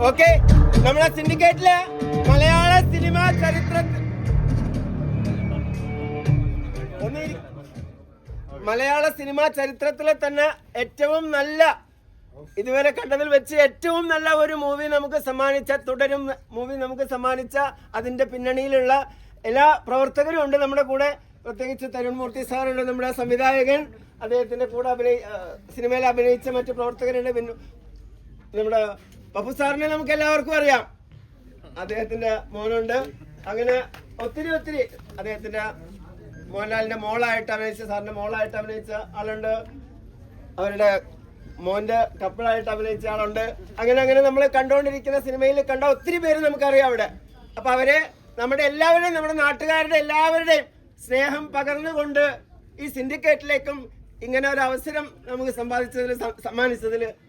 Okay, നമ്മളെ സിൻഡിക്കേറ്റില് മലയാള cinema ചരിത്രത്തിൽ മലയാള cinema ചരിത്രത്തിലെ തന്നെ ഏറ്റവും നല്ല, ഇതുവരെ കണ്ടതിൽ വെച്ച് ഏറ്റവും നല്ല ഒരു മൂവി നമുക്ക് സമ്മാനിച്ച, തുടരും മൂവി നമുക്ക് സമ്മാനിച്ച അതിന്റെ പിന്നണിയിലുള്ള എല്ലാ പ്രവർത്തകരും ഉണ്ട് നമ്മുടെ കൂടെ. പ്രത്യേകിച്ച് തരുൺമൂർത്തി സാറുണ്ട്, നമ്മുടെ സംവിധായകൻ, അദ്ദേഹത്തിന്റെ കൂടെ സിനിമയിൽ അഭിനയിച്ച മറ്റു പ്രവർത്തകരുണ്ട്. നമ്മുടെ പപ്പു സാറിനെ നമുക്ക് എല്ലാവർക്കും അറിയാം, അദ്ദേഹത്തിന്റെ മോനുണ്ട്. അങ്ങനെ ഒത്തിരി അദ്ദേഹത്തിന്റെ മോഹൻലാലിന്റെ മോളായിട്ട് അഭിനയിച്ച, സാറിന്റെ മോളായിട്ട് അഭിനയിച്ച ആളുണ്ട്, അവരുടെ മോന്റെ കപ്പിളായിട്ട് അഭിനയിച്ച ആളുണ്ട്. അങ്ങനെ നമ്മൾ കണ്ടുകൊണ്ടിരിക്കുന്ന സിനിമയിൽ കണ്ട ഒത്തിരി പേര് നമുക്കറിയാം അവിടെ. അപ്പൊ അവരെ നമ്മുടെ എല്ലാവരുടെയും, നമ്മുടെ നാട്ടുകാരുടെ എല്ലാവരുടെയും സ്നേഹം പകർന്നുകൊണ്ട് ഈ സിൻഡിക്കേറ്റിലേക്കും ഇങ്ങനെ ഒരു അവസരം നമുക്ക് സമ്മാനിച്ചതിൽ